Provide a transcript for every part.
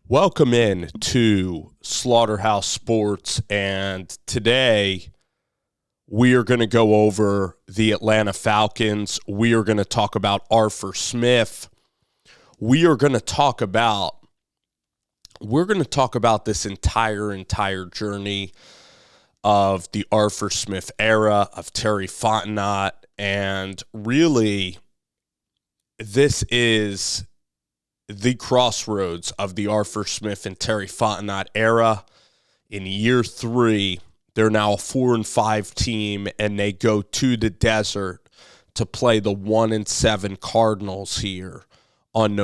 Welcome in to Slaughterhouse Sports, and today we are going to go over the Atlanta Falcons. We are going to talk about Arthur Smith. We're going to talk about this entire journey of the Arthur Smith era, of Terry Fontenot, and really this is the crossroads of the Arthur Smith and Terry Fontenot era. In year 3, they're now a 4-5 team, and they go to the desert to play the 1-7 Cardinals here on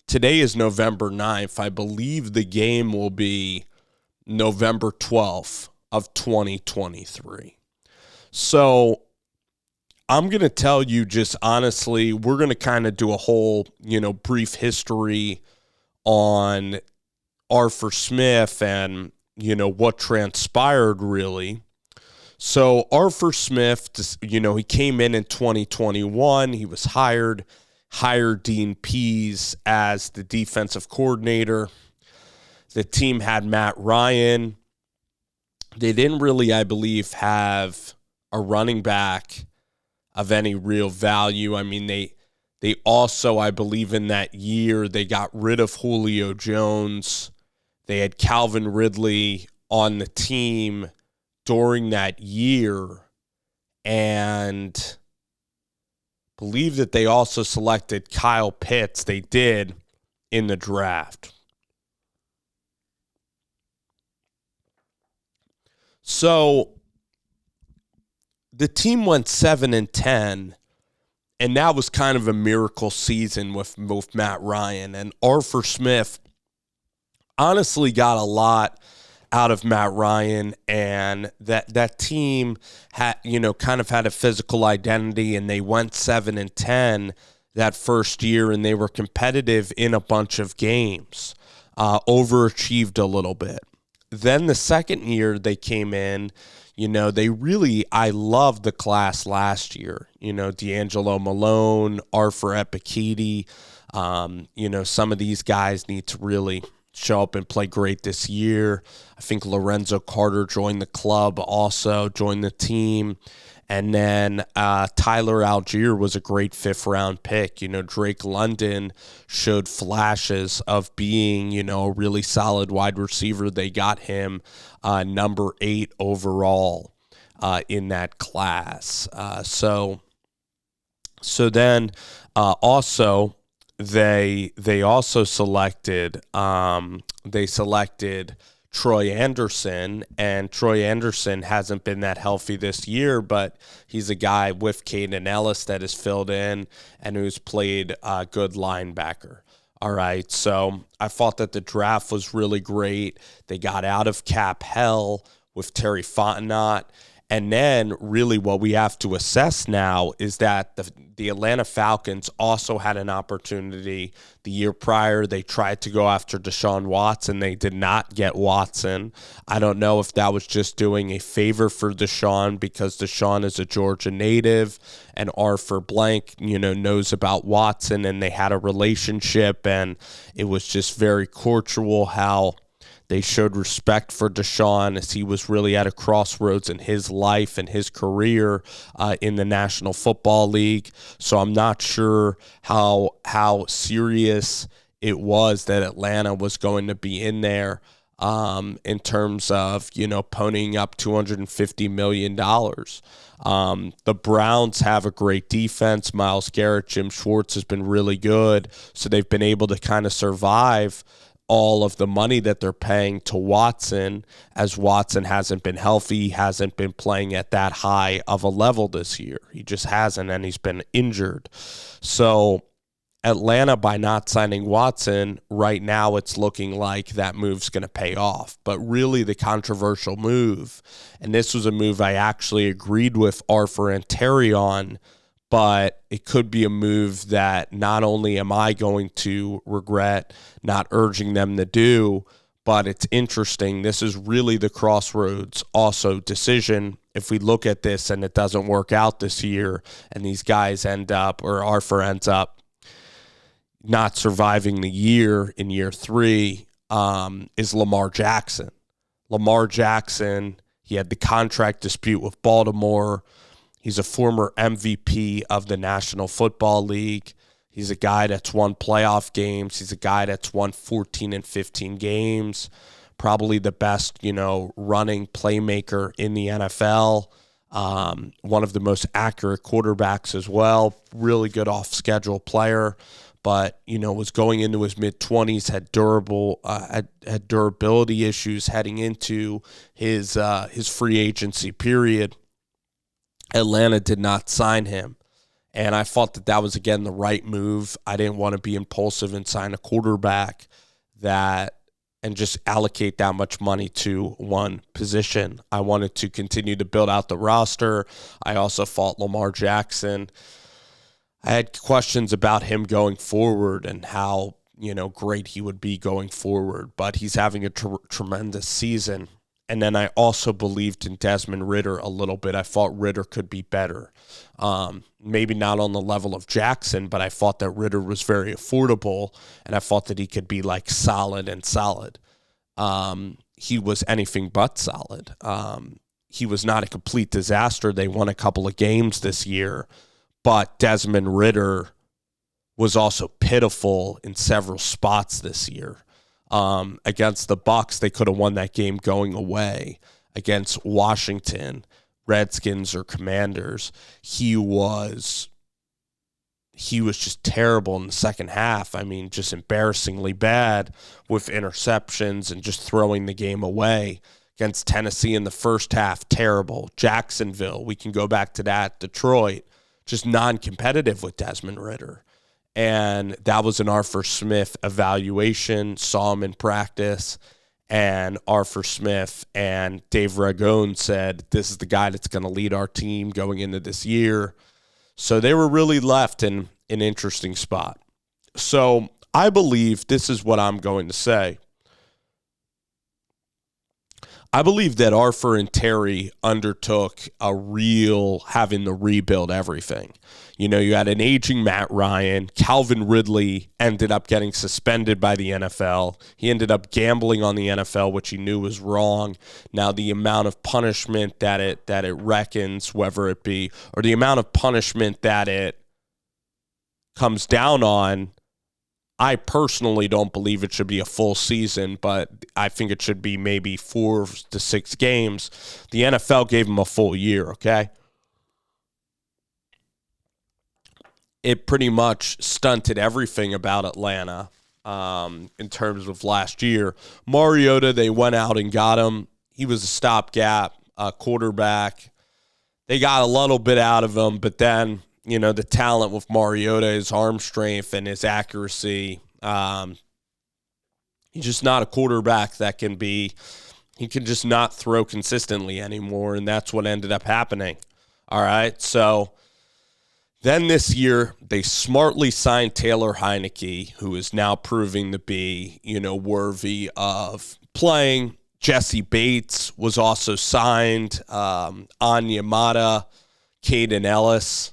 today is November 9th. I believe the game will be November 12th of 2023. So I'm going to tell you just honestly, we're going to kind of do a whole, brief history on Arthur Smith and, what transpired really. So Arthur Smith, he came in 2021. He was hired Dean Pease as the defensive coordinator. The team had Matt Ryan. They didn't really, I believe, have a running back of any real value. I mean, they also, I believe in that year, they got rid of Julio Jones. They had Calvin Ridley on the team during that year, and believe that they also selected Kyle Pitts. They did in the draft. So the team went 7-10, and that was kind of a miracle season with Matt Ryan. And Arthur Smith honestly got a lot out of Matt Ryan, and that team had, kind of had a physical identity, and they went 7-10 that first year, and they were competitive in a bunch of games, overachieved a little bit. Then the second year they came in, I loved the class last year. D'Angelo Malone, Arthur Epikidi. Some of these guys need to really show up and play great this year. I think Lorenzo Carter joined the club, also joined the team. And then Tyler Algier was a great fifth-round pick. Drake London showed flashes of being, a really solid wide receiver. They got him number 8 overall in that class. So then also they also selected Troy Anderson, and Troy Anderson hasn't been that healthy this year, but he's a guy with Caden Ellis that has filled in and who's played a good linebacker. All right, so I thought that the draft was really great. They got out of cap hell with Terry Fontenot. And then really what we have to assess now is that the Atlanta Falcons also had an opportunity. The year prior, they tried to go after Deshaun Watson. They did not get Watson. I don't know if that was just doing a favor for Deshaun because Deshaun is a Georgia native and Arthur Blank, knows about Watson, and they had a relationship, and it was just very cordial how they showed respect for Deshaun as he was really at a crossroads in his life and his career in the National Football League. So I'm not sure how serious it was that Atlanta was going to be in there in terms of, ponying up $250 million. The Browns have a great defense. Myles Garrett, Jim Schwartz has been really good. So they've been able to kind of survive all of the money that they're paying to Watson, as Watson hasn't been healthy, hasn't been playing at that high of a level this year. He just hasn't, and he's been injured. So Atlanta, by not signing Watson, right now it's looking like that move's going to pay off. But really the controversial move, and this was a move I actually agreed with Arthur and Terry on, but it could be a move that not only am I going to regret not urging them to do, but it's interesting. This is really the crossroads also decision. If we look at this and it doesn't work out this year and these guys end up, or Arthur ends up, not surviving the year in year 3 is Lamar Jackson. Lamar Jackson, he had the contract dispute with Baltimore. He's a former MVP of the National Football League. He's a guy that's won playoff games. He's a guy that's won 14 and 15 games. Probably the best, running playmaker in the NFL. One of the most accurate quarterbacks as well. Really good off-schedule player, but was going into his mid-20s, had durability issues heading into his free agency period. Atlanta did not sign him, and I thought that was again the right move. I didn't want to be impulsive and sign a quarterback and just allocate that much money to one position. I wanted to continue to build out the roster. I also thought Lamar Jackson, I had questions about him going forward and how, great he would be going forward, but he's having a tremendous season. And then I also believed in Desmond Ridder a little bit. I thought Ridder could be better. Maybe not on the level of Jackson, but I thought that Ridder was very affordable, and I thought that he could be solid. He was anything but solid. He was not a complete disaster. They won a couple of games this year, but Desmond Ridder was also pitiful in several spots this year. Against the Bucs, they could have won that game going away. Against Washington, Redskins or Commanders, he was just terrible in the second half. I mean, just embarrassingly bad with interceptions and just throwing the game away. Against Tennessee in the first half, terrible. Jacksonville, we can go back to that. Detroit, just non-competitive with Desmond Ridder. And that was an Arthur Smith evaluation, saw him in practice, and Arthur Smith and Dave Ragone said, this is the guy that's going to lead our team going into this year. So they were really left in an interesting spot. So I believe this is what I'm going to say. I believe that Arthur and Terry undertook having to rebuild everything. You had an aging Matt Ryan. Calvin Ridley ended up getting suspended by the NFL. He ended up gambling on the NFL, which he knew was wrong. Now, the amount of punishment that it reckons, whether it be, or the amount of punishment that it comes down on, I personally don't believe it should be a full season, but I think it should be maybe 4 to 6 games. The NFL gave him a full year, okay? It pretty much stunted everything about Atlanta in terms of last year. Mariota, they went out and got him. He was a stopgap quarterback. They got a little bit out of him, but then, the talent with Mariota, his arm strength and his accuracy, he's just not a quarterback that he can just not throw consistently anymore, and that's what ended up happening. All right, so then this year, they smartly signed Taylor Heineke, who is now proving to be, worthy of playing. Jesse Bates was also signed. Anya Mata, Caden Ellis,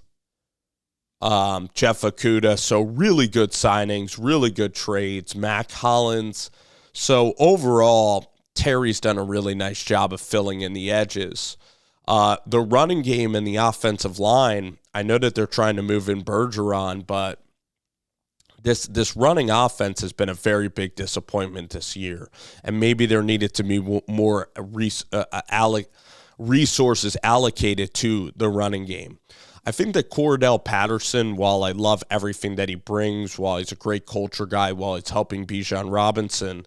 Jeff Okuda. So really good signings, really good trades. Mac Hollins. So overall, Terry's done a really nice job of filling in the edges. The running game and the offensive line, I know that they're trying to move in Bergeron, but this running offense has been a very big disappointment this year. And maybe there needed to be more resources allocated to the running game. I think that Cordell Patterson, while I love everything that he brings, while he's a great culture guy, while he's helping Bijan Robinson,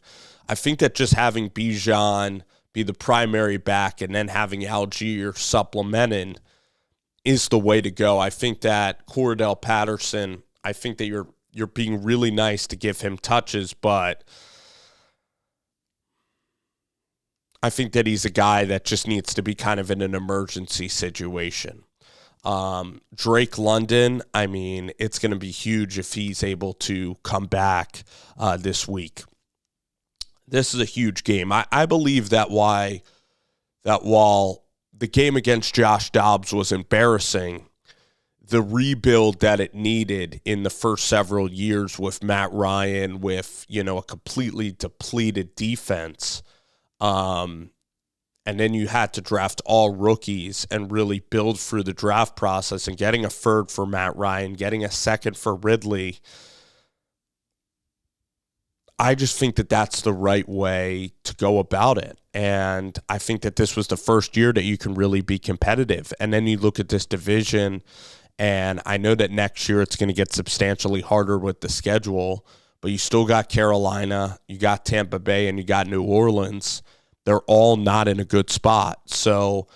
I think that just having Bijan be the primary back and then having Algier supplementing is the way to go. I think that Cordell Patterson, I think that you're being really nice to give him touches, but I think that he's a guy that just needs to be kind of in an emergency situation. Drake London, I mean, it's going to be huge if he's able to come back this week. This is a huge game. I believe that while the game against Josh Dobbs was embarrassing, the rebuild that it needed in the first several years with Matt Ryan, with, a completely depleted defense. And then you had to draft all rookies and really build through the draft process, and getting a third for Matt Ryan, getting a second for Ridley. I just think that that's the right way to go about it. And I think that this was the first year that you can really be competitive. And then you look at this division, and I know that next year it's going to get substantially harder with the schedule, but you still got Carolina, you got Tampa Bay, and you got New Orleans. They're all not in a good spot. So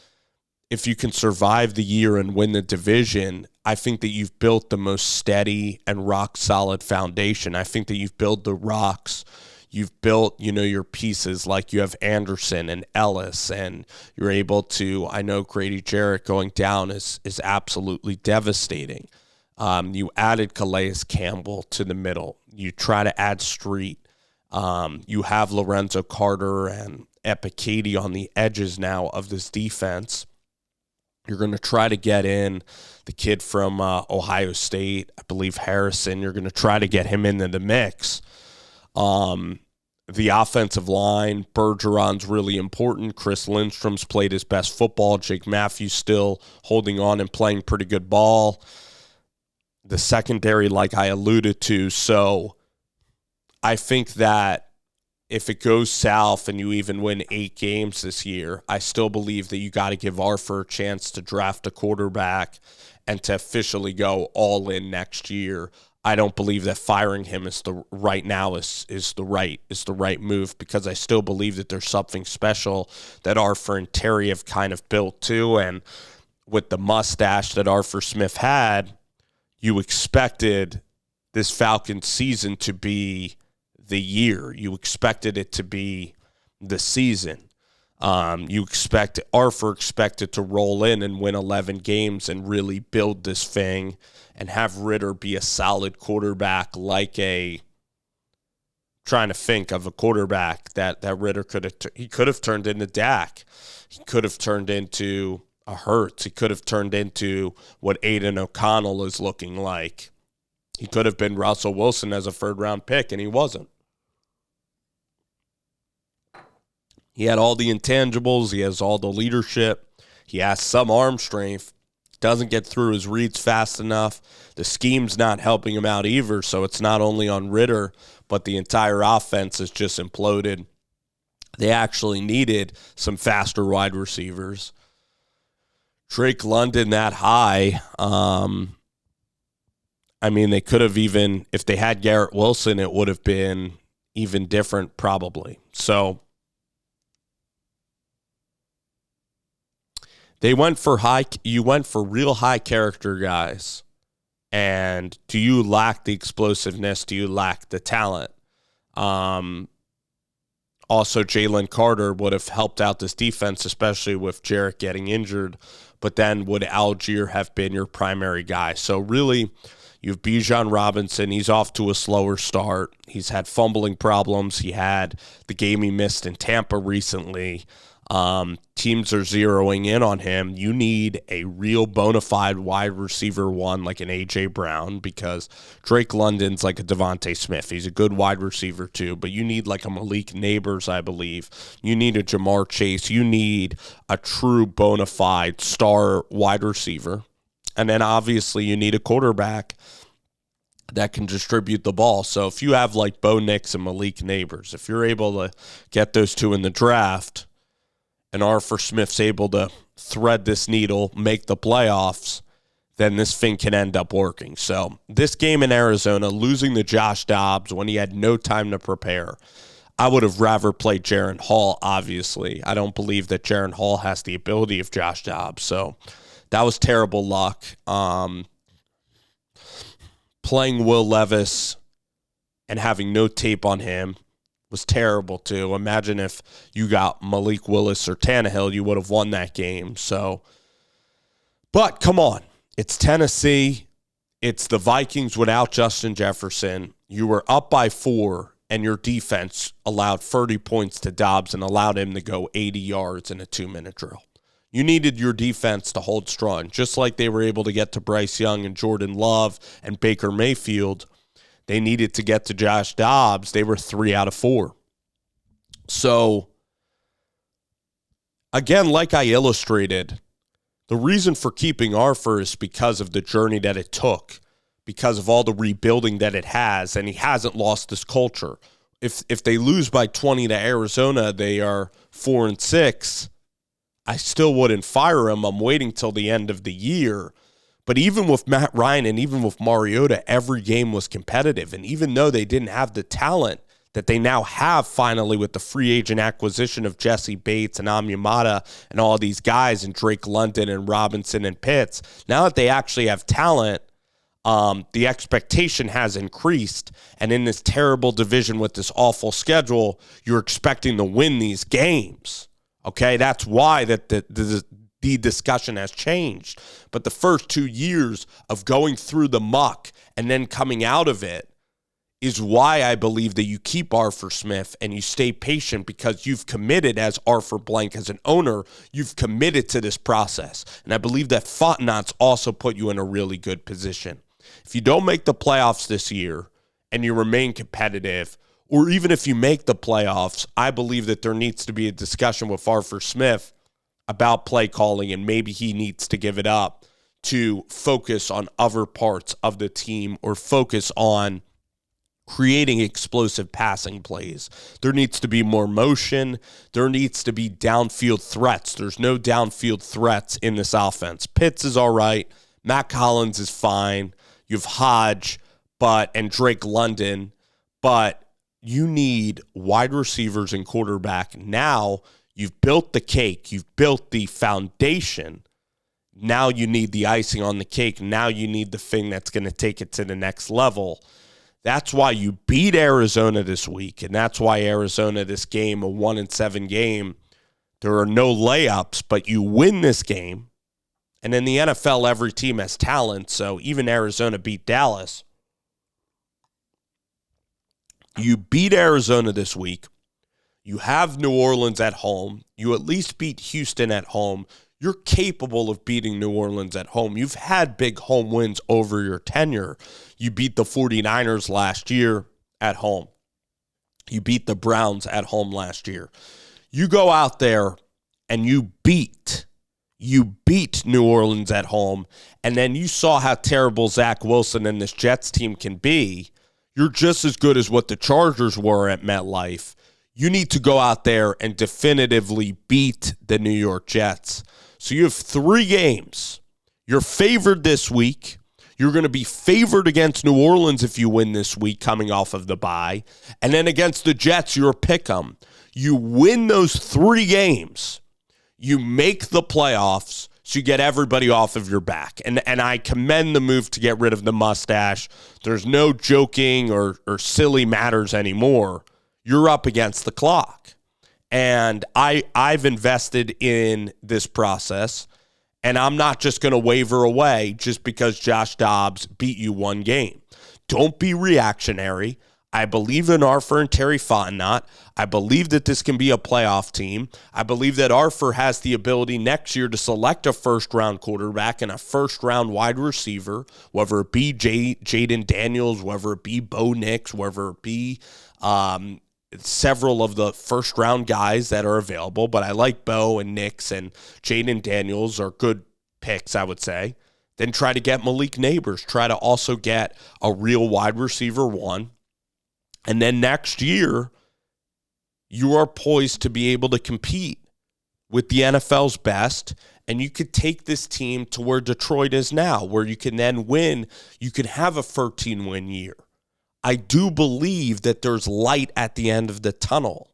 if you can survive the year and win the division, I think that you've built the most steady and rock-solid foundation. I think that you've built the rocks. You've built, your pieces, like you have Anderson and Ellis, and you're able to, I know Grady Jarrett going down is absolutely devastating. You added Calais Campbell to the middle. You try to add Street. You have Lorenzo Carter and Epicadi on the edges now of this defense. You're going to try to get in the kid from Ohio State, I believe Harrison. You're going to try to get him into the mix. The offensive line, Bergeron's really important. Chris Lindstrom's played his best football. Jake Matthews still holding on and playing pretty good ball. The secondary, like I alluded to. So I think that if it goes south and you even win 8 games this year, I still believe that you got to give Arthur a chance to draft a quarterback and to officially go all in next year. I don't believe that firing him is the right move, because I still believe that there's something special that Arthur and Terry have kind of built too. And with the mustache that Arthur Smith had, you expected this Falcons season to be the year. You expected it to be the season. Arthur expected to roll in and win 11 games and really build this thing and have Ritter be a solid quarterback, trying to think of a quarterback that Ritter could have turned into Dak. He could have turned into a Hurts. He could have turned into what Aiden O'Connell is looking like. He could have been Russell Wilson as a third-round pick, and he wasn't. He had all the intangibles. He has all the leadership. He has some arm strength. Doesn't get through his reads fast enough. The scheme's not helping him out either, so it's not only on Ritter, but the entire offense has just imploded. They actually needed some faster wide receivers. Drake London that high. They could have even, if they had Garrett Wilson, it would have been even different probably. So you went for real high character guys. And do you lack the explosiveness? Do you lack the talent? Also, Jalen Carter would have helped out this defense, especially with Jarrett getting injured. But then would Algier have been your primary guy? So really, you have Bijan Robinson. He's off to a slower start. He's had fumbling problems. He had the game he missed in Tampa recently. Teams are zeroing in on him. You need a real bona fide wide receiver one, like an A.J. Brown, because Drake London's like a Devontae Smith. He's a good wide receiver too, but you need like a Malik Neighbors, I believe. You need a Jamar Chase. You need a true bona fide star wide receiver. And then obviously you need a quarterback that can distribute the ball. So if you have like Bo Nix and Malik Neighbors, if you're able to get those two in the draft, and Arthur Smith's able to thread this needle, make the playoffs, then this thing can end up working. So this game in Arizona, losing to Josh Dobbs when he had no time to prepare, I would have rather played Jaren Hall, obviously. I don't believe that Jaren Hall has the ability of Josh Dobbs. So that was terrible luck. Playing Will Levis and having no tape on him was terrible too. Imagine if you got Malik Willis or Tannehill, you would have won that game. So, but come on, it's Tennessee. It's the Vikings without Justin Jefferson. You were up by 4, and your defense allowed 30 points to Dobbs and allowed him to go 80 yards in a 2-minute drill. You needed your defense to hold strong, just like they were able to get to Bryce Young and Jordan Love and Baker Mayfield. They needed to get to Josh Dobbs. They were 3 out of 4. So, again, like I illustrated, the reason for keeping Arthur is because of the journey that it took, because of all the rebuilding that it has, and he hasn't lost this culture. If they lose by 20 to Arizona, they are 4-6. I still wouldn't fire him. I'm waiting till the end of the year. But even with Matt Ryan and even with Mariota, every game was competitive. And even though they didn't have the talent that they now have finally with the free agent acquisition of Jesse Bates and Amyamata and all these guys and Drake London and Robinson and Pitts, now that they actually have talent, the expectation has increased. And in this terrible division with this awful schedule, you're expecting to win these games. Okay, that's why that the discussion has changed. But the first 2 years of going through the muck and then coming out of it is why I believe that you keep Arthur Smith and you stay patient, because you've committed as Arthur Blank, as an owner, you've committed to this process. And I believe that Fontenot's also put you in a really good position. If you don't make the playoffs this year and you remain competitive, or even if you make the playoffs, I believe that there needs to be a discussion with Arthur Smith about play calling, and maybe he needs to give it up to focus on other parts of the team or focus on creating explosive passing plays. There needs to be more motion. There needs to be downfield threats. There's no downfield threats in this offense. Pitts is all right. Matt Collins is fine. You have Hodge and Drake London, but you need wide receivers and quarterback. Now you've built the cake. You've built the foundation. Now you need the icing on the cake. Now you need the thing that's going to take it to the next level. That's why you beat Arizona this week, and that's why Arizona, this game, a 1-7 game, there are no layups, but you win this game. And in the NFL, every team has talent, so even Arizona beat Dallas. You beat Arizona this week. You have New Orleans at home. You at least beat Houston at home. You're capable of beating New Orleans at home. You've had big home wins over your tenure. You beat the 49ers last year at home. You beat the Browns at home last year. You go out there and you beat New Orleans at home, and then you saw how terrible Zach Wilson and this Jets team can be. You're just as good as what the Chargers were at MetLife. You need to go out there and definitively beat the New York Jets. So you have 3 games. You're favored this week. You're going to be favored against New Orleans if you win this week coming off of the bye. And then against the Jets, you're a pick'em. You win those 3 games. You make the playoffs, so you get everybody off of your back. And I commend the move to get rid of the mustache. There's no joking or silly matters anymore. You're up against the clock. And I've invested in this process, and I'm not just going to waver away just because Josh Dobbs beat you 1 game. Don't be reactionary. I believe in Arthur and Terry Fontenot. I believe that this can be a playoff team. I believe that Arthur has the ability next year to select a first-round quarterback and a first-round wide receiver, whether it be Jaden Daniels, whether it be Bo Nix, whether it be several of the first-round guys that are available. But I like Bo and Nix, and Jaden Daniels are good picks, I would say. Then try to get Malik Neighbors. Try to also get a real wide receiver 1. And then next year, you are poised to be able to compete with the NFL's best, and you could take this team to where Detroit is now, where you can then win. You can have a 13-win year. I do believe that there's light at the end of the tunnel.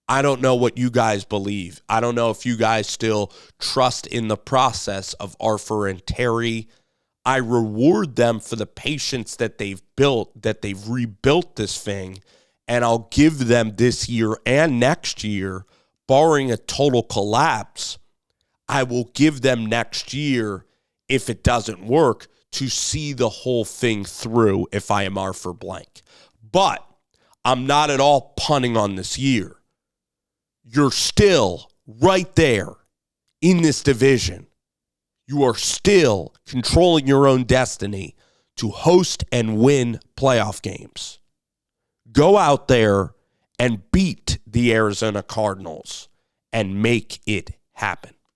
I don't know what you guys believe. I don't know if you guys still trust in the process of Arthur and Terry. I reward them for the patience that they've built, that they've rebuilt this thing, and I'll give them this year and next year, barring a total collapse, I will give them next year, if it doesn't work, to see the whole thing through if I am Arthur Blank. But I'm not at all punting on this year. You're still right there in this division, you are still controlling your own destiny to host and win playoff games. Go out there and beat the Arizona Cardinals and make it happen.